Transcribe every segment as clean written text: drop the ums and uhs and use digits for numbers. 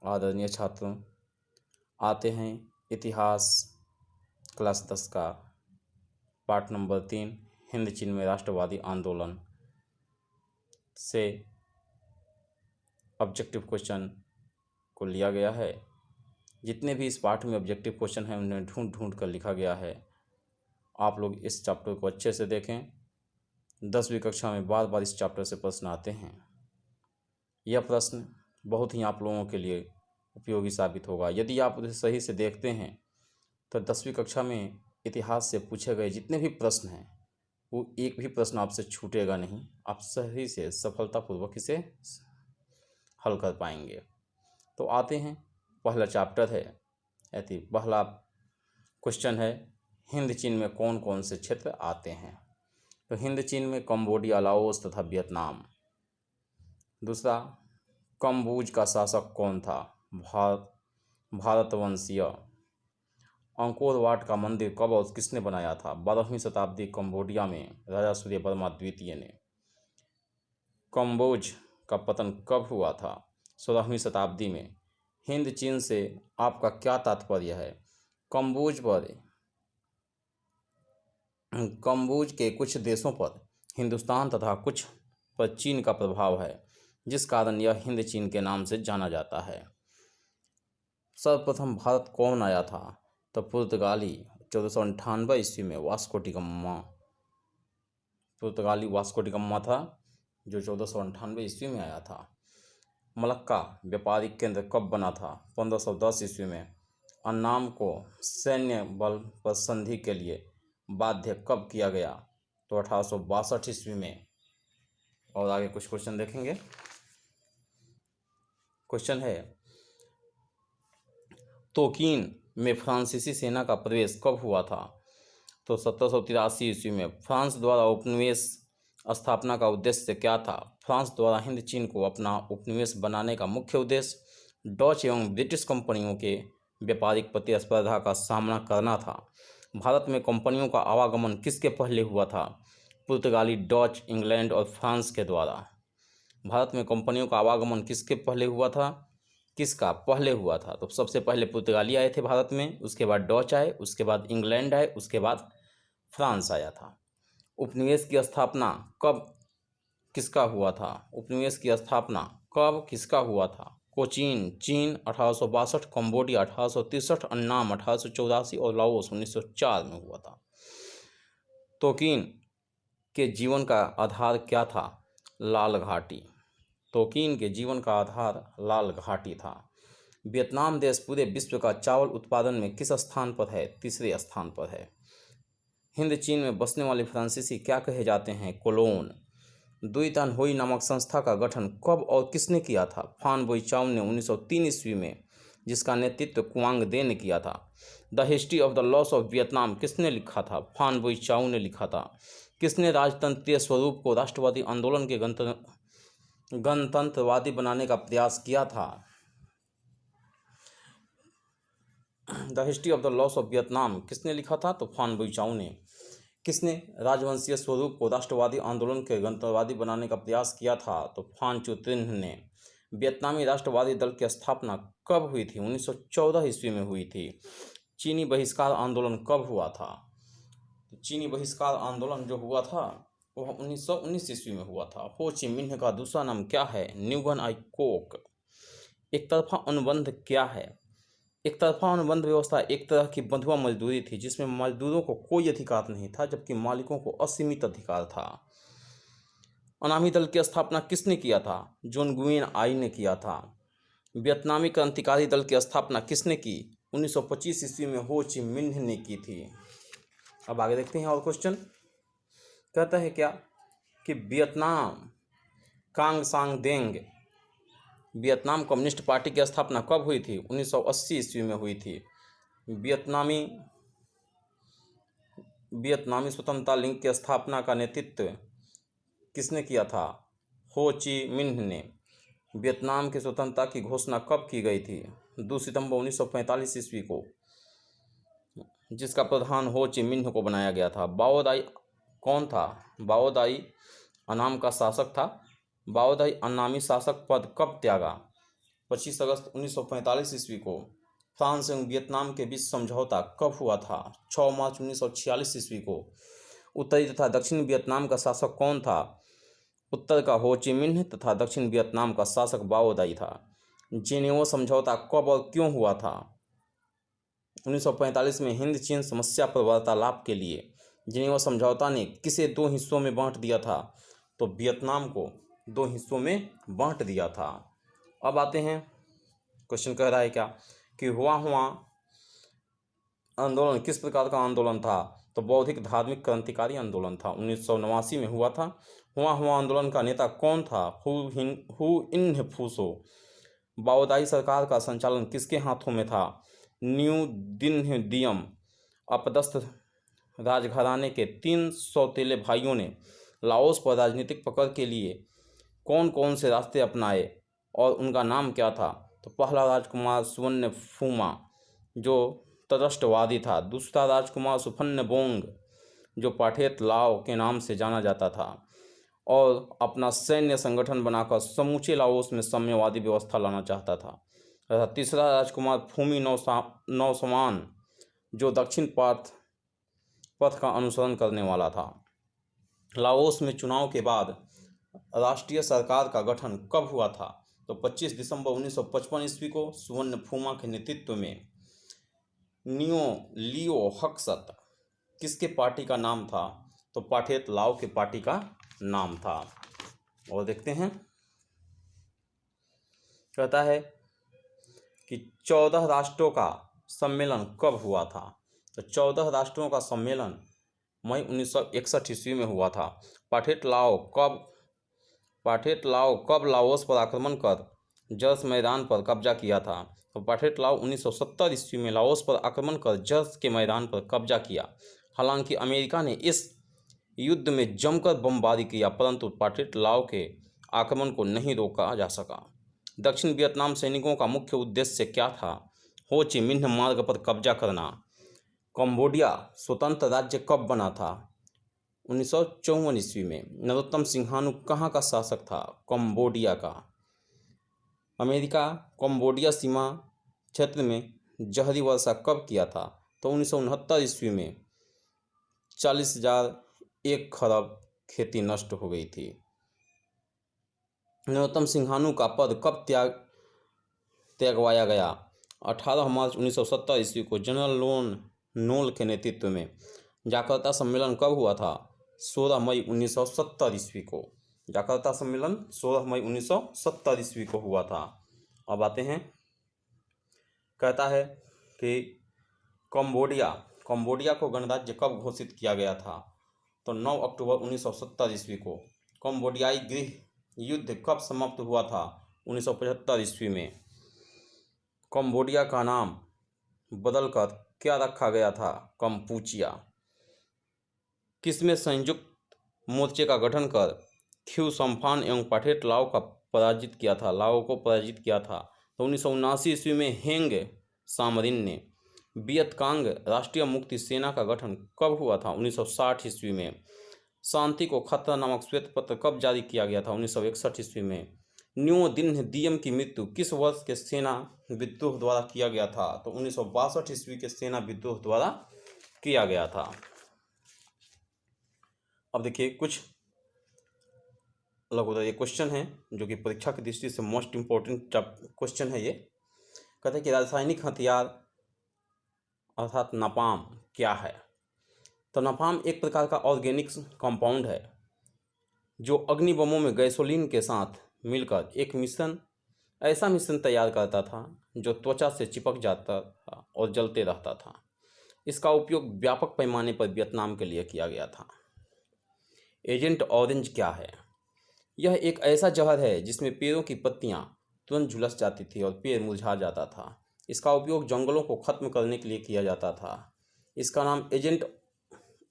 आदरणीय छात्रों, आते हैं इतिहास क्लास 10 का पाठ नंबर 3 हिंद चीन में राष्ट्रवादी आंदोलन से ऑब्जेक्टिव क्वेश्चन को लिया गया है। जितने भी इस पाठ में ऑब्जेक्टिव क्वेश्चन हैं उन्हें ढूंढ ढूंढ कर लिखा गया है। आप लोग इस चैप्टर को अच्छे से देखें। 10वीं कक्षा में बार बार इस चैप्टर से प्रश्न आते हैं। यह प्रश्न बहुत ही आप लोगों के लिए उपयोगी साबित होगा यदि आप उसे सही से देखते हैं। तो 10वीं कक्षा में इतिहास से पूछे गए जितने भी प्रश्न हैं वो एक भी प्रश्न आपसे छूटेगा नहीं। आप सही से सफलतापूर्वक इसे हल कर पाएंगे। तो आते हैं, पहला चैप्टर है पहला क्वेश्चन है, हिंद चीन में कौन कौन से क्षेत्र आते हैं। तो हिंद चीन में कंबोडिया, लाओस तथा वियतनाम। दूसरा, कम्बोज का शासक कौन था? भारतवंशीय। अंकोर वाट का मंदिर कब और किसने बनाया था? 12वीं शताब्दी कंबोडिया में राजा सूर्यवर्मा द्वितीय ने। कम्बोज का पतन कब हुआ था? 16वीं शताब्दी में। हिंद चीन से आपका क्या तात्पर्य है? कम्बोज के कुछ देशों पर हिंदुस्तान तथा कुछ पर चीन का प्रभाव है, जिस कारण यह हिंद चीन के नाम से जाना जाता है। सर्वप्रथम भारत कौन आया था? तो पुर्तगाली 1498 ईस्वी में वास्को डी गम्मा था जो 1498 ईस्वी में आया था। मलक्का व्यापारिक केंद्र कब बना था? 1510 ईस्वी में। अन्नाम को सैन्य बल पर संधि के लिए बाध्य कब किया गया? तो 1862 ईस्वी में। और आगे कुछ क्वेश्चन देखेंगे। क्वेश्चन है, तोकीन में फ्रांसीसी सेना का प्रवेश कब हुआ था? तो 1783 ईस्वी में। फ्रांस द्वारा उपनिवेश स्थापना का उद्देश्य क्या था? फ्रांस द्वारा हिंद चीन को अपना उपनिवेश बनाने का मुख्य उद्देश्य डच एवं ब्रिटिश कंपनियों के व्यापारिक प्रतिस्पर्धा का सामना करना था। भारत में कंपनियों का आवागमन किसके पहले हुआ था? पुर्तगाली, डच, इंग्लैंड और फ्रांस के द्वारा। भारत में कंपनियों का आवागमन किसके पहले हुआ था? किसका पहले हुआ था? तो सबसे पहले पुर्तगाली आए थे भारत में, उसके बाद डच आए, उसके बाद इंग्लैंड आए, उसके बाद फ्रांस आया था। उपनिवेश की स्थापना कब किसका हुआ था? उपनिवेश की स्थापना कब किसका हुआ था? कोचीन, चीन 1862, कंबोडिया 1863, अन्नाम 1884 और लाओस 1904 में हुआ था। तोकीन के जीवन का आधार क्या था? लाल घाटी। तोकीन के जीवन का आधार लाल घाटी था। वियतनाम देश पूरे विश्व का चावल उत्पादन में किस स्थान पर है? तीसरे स्थान पर है। हिंद चीन में बसने वाले फ्रांसीसी क्या कहे जाते हैं? कोलोन। दुईतान होई नामक संस्था का गठन कब और किसने किया था? फान बोईचाओ ने 1903 ईस्वी में, जिसका नेतृत्व कुआंग दे ने किया था। The history of the loss of Vietnam किसने लिखा था? फान बोईचाओ ने लिखा था। किसने राजतंत्रीय स्वरूप को राष्ट्रवादी आंदोलन के गणतंत्रवादी बनाने का प्रयास किया था? The history of the loss of Vietnam किसने लिखा था? तो फान बोईचाओ ने। किसने राजवंशीय स्वरूप को राष्ट्रवादी आंदोलन के गणतंत्रवादी बनाने का प्रयास किया था? तो फान चुतिन्ह ने। वियतनामी राष्ट्रवादी दल की स्थापना कब हुई थी? 1914 ईस्वी में हुई थी। चीनी बहिष्कार आंदोलन कब हुआ था? तो चीनी बहिष्कार आंदोलन जो हुआ था वह 1919 ईस्वी में हुआ था। हो ची मिन्ह का दूसरा नाम क्या है? न्यूगन आई कोक। एक तरफा अनुबंध क्या है? एक तरफा अनुबंध व्यवस्था एक तरह की बंधुआ मजदूरी थी जिसमें मजदूरों को कोई अधिकार नहीं था जबकि मालिकों को असीमित अधिकार था। अनामी दल की स्थापना किसने किया था? जोन गुयेन आई ने किया था। वियतनामी क्रांतिकारी दल की स्थापना किसने की? 1925 ईस्वी में हो ची मिन्ह ने की थी। अब आगे देखते हैं और क्वेश्चन कहता है क्या कि वियतनाम कम्युनिस्ट पार्टी की स्थापना कब हुई थी? 1980 ईस्वी में हुई थी। वियतनामी स्वतंत्रता लीग की स्थापना का नेतृत्व किसने किया था? हो ची मिन्ह ने। वियतनाम की स्वतंत्रता की घोषणा कब की गई थी? 2 सितंबर 1945 ईस्वी को, जिसका प्रधान हो ची मिन्ह को बनाया गया था। बाओदाई कौन था? बाओदाई अन्नाम का शासक था। बाओदाई अन्नामी शासक पद कब त्यागा? 25 अगस्त 1945 ईस्वी को फ्रांस एवं वियतनाम के बीच समझौता कब हुआ था? 6 मार्च 1946 ईस्वी को। उत्तरी तथा दक्षिण वियतनाम का शासक कौन था? उत्तर का हो ची मिन्ह तथा दक्षिण वियतनाम का शासक बाओ दाई था। जेनेवा समझौता कब और क्यों हुआ था? 1945 में हिंद चीन समस्या पर वार्तालाप के लिए जेनेवा समझौता ने किसे दो हिस्सों में बांट दिया था? तो वियतनाम को दो हिस्सों में बांट दिया था। अब आते हैं, क्वेश्चन कह रहा है क्या कि हुआ आंदोलन किस प्रकार का आंदोलन था? तो बौद्धिक धार्मिक क्रांतिकारी आंदोलन था, 1989 में हुआ था। हुआ आंदोलन का नेता कौन था? Who in फूसो। बाओदाई सरकार का संचालन किसके हाथों में था? न्यू दिन दियम। अपदस्थ राजघराने के 3 सौतेले भाइयों ने लाओस पर राजनीतिक पकड़ के लिए कौन कौन से रास्ते अपनाए और उनका नाम क्या था? तो पहला राजकुमार सुवर्ण फूमा जो तटस्थवादी था, दूसरा राजकुमार सुफन्नबोंग जो पाठेत लाओ के नाम से जाना जाता था और अपना सैन्य संगठन बनाकर समूचे लाओस में साम्यवादी व्यवस्था लाना चाहता था, तथा तीसरा राजकुमार फूमी नौसमान जो दक्षिण पथ का अनुसरण करने वाला था। लाओस में चुनाव के बाद राष्ट्रीय सरकार का गठन कब हुआ था? तो 25 दिसंबर 1955 ईस्वी को सुवर्ण फूमा के नेतृत्व में। लियो हक्सत किसके पार्टी का नाम था? तो पाठेत लाओ के पार्टी का नाम था। और देखते हैं, कहता है कि 14 राष्ट्रों का सम्मेलन कब हुआ था? तो 14 राष्ट्रों का सम्मेलन मई 1961 ईस्वी में हुआ था। पाठेत लाओ कब लाओस पर आक्रमण कर जर्स मैदान पर कब्जा किया था? तो पाठेत लाओ 1970 ईस्वी में लाओस पर आक्रमण कर जर्स के मैदान पर कब्जा किया। हालांकि अमेरिका ने इस युद्ध में जमकर बमबारी किया, परंतु पाठेत लाओ के आक्रमण को नहीं रोका जा सका। दक्षिण वियतनाम सैनिकों का मुख्य उद्देश्य क्या था? हो ची मिन्ह मार्ग पर कब्जा करना। कंबोडिया स्वतंत्र राज्य कब बना था? 1954 ईस्वी में। नरोत्तम सिंहानु कहाँ का शासक था? कंबोडिया का। अमेरिका कंबोडिया सीमा क्षेत्र में जहरी वर्षा कब किया था? तो 1969 ईस्वी में 40,001 खरब खेती नष्ट हो गई थी। नरोत्तम सिंहानु का पद कब त्यागवाया गया? 18 मार्च 1970 ईस्वी को जनरल लोन नोल के नेतृत्व में। जाकार्ता सम्मेलन कब हुआ था? 16 मई 1970 ईस्वी को। जाकार्ता सम्मेलन 16 मई 1970 ईस्वी को हुआ था। अब आते हैं, कहता है कि कंबोडिया को गणराज्य कब घोषित किया गया था? तो 9 अक्टूबर 1970 ईस्वी को। कंबोडियाई गृह युद्ध कब समाप्त हुआ था? 1975 ईस्वी में। कंबोडिया का नाम बदलकर क्या रखा गया था? कंपूचिया। किसमें संयुक्त मोर्चे का गठन कर ख्यू सम्फान एवं पाठेत लाओ को पराजित किया था? तो 1979 ईस्वी में हेंग सामरिन ने। वियतकांग राष्ट्रीय मुक्ति सेना का गठन कब हुआ था? 1960 ईस्वी में। शांति को खतरा नामक श्वेत पत्र कब जारी किया गया था? 1961 ईस्वी में। न्यू दिन दियम की मृत्यु किस वर्ष के सेना विद्रोह द्वारा किया गया था? तो 1962 ईस्वी के सेना विद्रोह द्वारा किया गया था। अब देखिए, कुछ लघुत्तरीय क्वेश्चन है जो कि परीक्षा की दृष्टि से मोस्ट इम्पोर्टेंट क्वेश्चन है। ये कहते हैं कि रासायनिक हथियार अर्थात नापाम क्या है? तो नापाम एक प्रकार का ऑर्गेनिक कंपाउंड है जो अग्नि बमों में गैसोलीन के साथ मिलकर एक ऐसा मिश्रण तैयार करता था जो त्वचा से चिपक जाता था और जलते रहता था। इसका उपयोग व्यापक पैमाने पर वियतनाम के लिए किया गया था। एजेंट ऑरेंज क्या है? यह एक ऐसा जहर है जिसमें पेड़ों की पत्तियां तुरंत झुलस जाती थी और पेड़ मुरझा जाता था। इसका उपयोग जंगलों को खत्म करने के लिए किया जाता था। इसका नाम एजेंट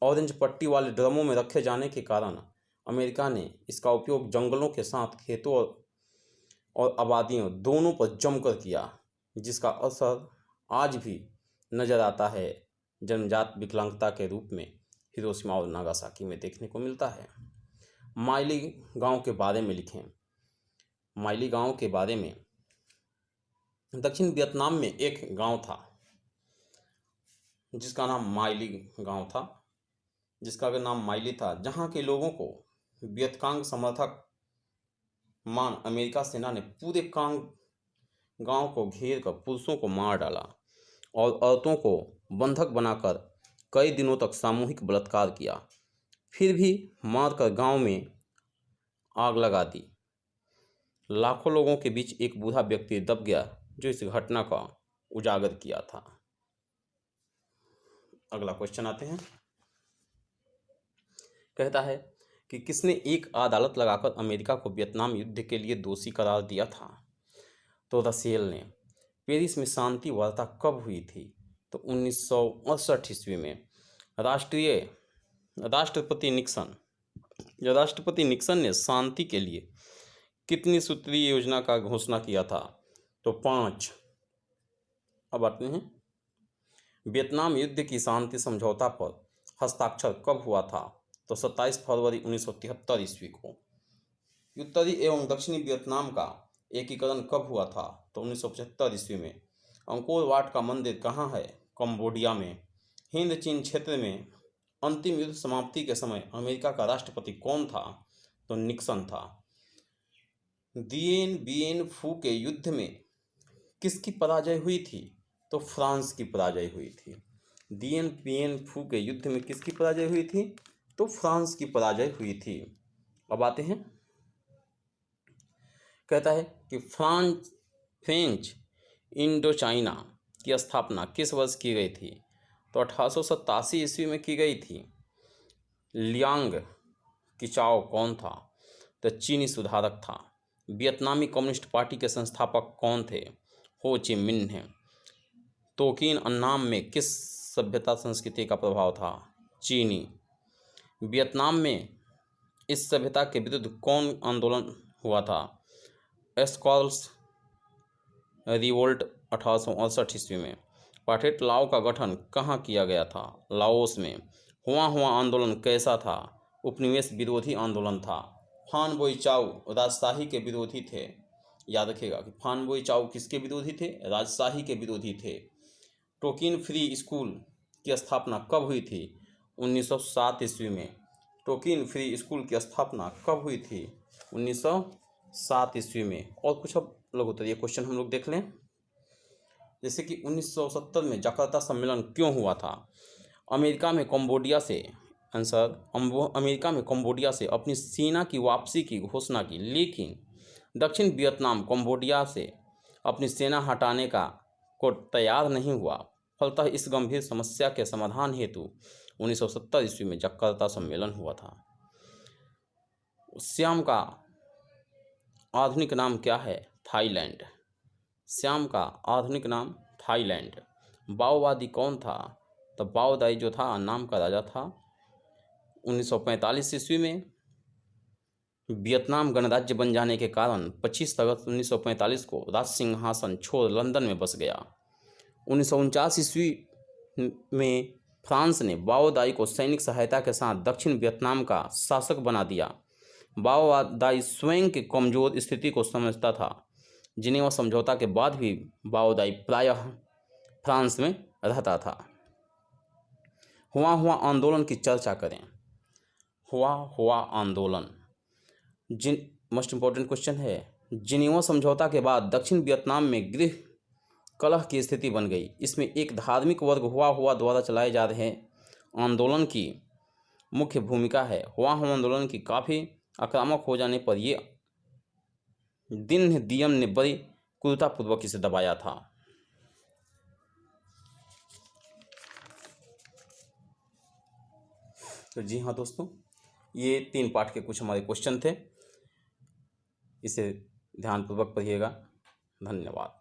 ऑरेंज पट्टी वाले ड्रमों में रखे जाने के कारण अमेरिका ने इसका उपयोग जंगलों के साथ खेतों और आबादियों दोनों पर जमकर किया, जिसका असर आज भी नज़र आता है जन्मजात विकलांगता के रूप में हिरोशिमा और नागासाकी में देखने को मिलता है। माइली गांव के बारे में लिखें। माइली गांव के बारे में दक्षिण वियतनाम में एक गांव था जिसका नाम माइली गांव था, जिसका अगर नाम माइली था, जहां के लोगों को वियतकांग समर्थक मान अमेरिका सेना ने पूरे कांग गांव को घेर कर पुरुषों को मार डाला और औरतों को बंधक बनाकर कई दिनों तक सामूहिक बलात्कार किया। फिर भी मारकर गांव में आग लगा दी। लाखों लोगों के बीच एक बूढ़ा व्यक्ति दब गया जो इस घटना का उजागर किया था। अगला क्वेश्चन आते हैं। कहता है कि किसने एक अदालत लगाकर अमेरिका को वियतनाम युद्ध के लिए दोषी करार दिया था? तो रसेल ने। पेरिस में शांति वार्ता कब हुई थी? तो 1968 ईस्वी में। राष्ट्रपति निक्सन ने शांति के लिए कितनी सूत्रीय योजना का घोषणा किया था? तो 5। अब आते हैं, वियतनाम युद्ध की शांति समझौता पर हस्ताक्षर कब हुआ था? तो 27 फरवरी 1973 ईस्वी को। उत्तरी एवं दक्षिणी वियतनाम का एकीकरण कब हुआ था? तो 1975 ईस्वी में। अंकोर वाट का मंदिर कहाँ है? कंबोडिया में। हिंद चीन क्षेत्र में अंतिम युद्ध समाप्ति के समय अमेरिका का राष्ट्रपति कौन था? तो निक्सन था। दिएन बिएन फू के युद्ध में किसकी पराजय हुई थी? तो फ्रांस की पराजय हुई थी। दिएन बिएन फू के युद्ध में किसकी पराजय हुई थी? तो फ्रांस की पराजय हुई थी। अब आते हैं, कहता है कि फ्रेंच इंडोचाइना की स्थापना किस वर्ष की गई थी? तो 1887 ईस्वी में की गई थी। लियांग किचाओ कौन था? तो चीनी सुधारक था। वियतनामी कम्युनिस्ट पार्टी के संस्थापक कौन थे? हो ची मिन्ह। तोकिन अन्नाम में किस सभ्यता संस्कृति का प्रभाव था? चीनी। वियतनाम में इस सभ्यता के विरुद्ध कौन आंदोलन हुआ था? एस्क्वाल्स रिवोल्ट 1868 ईस्वी में। पाठेट लाओ का गठन कहाँ किया गया था? लाओस में। हुआ आंदोलन कैसा था? उपनिवेश विरोधी आंदोलन था। फान बोई चाउ राजशाही के विरोधी थे। याद रखिएगा कि फान बोई चाउ किसके विरोधी थे? राजशाही के विरोधी थे। टोकिन फ्री स्कूल की स्थापना कब हुई थी? 1907 ईस्वी में। टोकिन फ्री स्कूल की स्थापना कब हुई थी? 1907 ईस्वी में। और कुछ अब लोग उत्तरीय क्वेश्चन हम लोग देख लें, जैसे कि 1970 में जकार्ता सम्मेलन क्यों हुआ था? अमेरिका में कंबोडिया से अपनी सेना की वापसी की घोषणा की, लेकिन दक्षिण वियतनाम कंबोडिया से अपनी सेना हटाने को तैयार नहीं हुआ। फलतः इस गंभीर समस्या के समाधान हेतु 1970 ईस्वी में जकार्ता सम्मेलन हुआ था। श्याम का आधुनिक नाम क्या है? थाईलैंड। श्याम का आधुनिक नाम थाईलैंड। बाओवादी कौन था? तो बाओदाई जो था नाम का राजा था। 1945 ईस्वी में वियतनाम गणराज्य बन जाने के कारण 25 अगस्त 1945 को राज सिंहासन छोड़ लंदन में बस गया। 1949 ईस्वी में फ्रांस ने बाओदाई को सैनिक सहायता के साथ दक्षिण वियतनाम का शासक बना दिया। बाओदाई स्वयं की कमजोर स्थिति को समझता था। जिनेवा समझौता के बाद भी बाओदाई प्रायः फ्रांस में रहता था। हुआ आंदोलन की चर्चा करें। हुआ आंदोलन मोस्ट इम्पोर्टेंट क्वेश्चन है। जिनेवा समझौता के बाद दक्षिण वियतनाम में गृह कलह की स्थिति बन गई। इसमें एक धार्मिक वर्ग हुआ द्वारा चलाए जा रहे आंदोलन की मुख्य भूमिका है। हुआ आंदोलन की काफ़ी आक्रामक हो जाने पर ये दिन दियम ने बड़ी क्रूरतापूर्वक इसे दबाया था। तो जी हाँ दोस्तों, ये 3 पार्ट के कुछ हमारे क्वेश्चन थे। इसे ध्यानपूर्वक पढ़िएगा। धन्यवाद।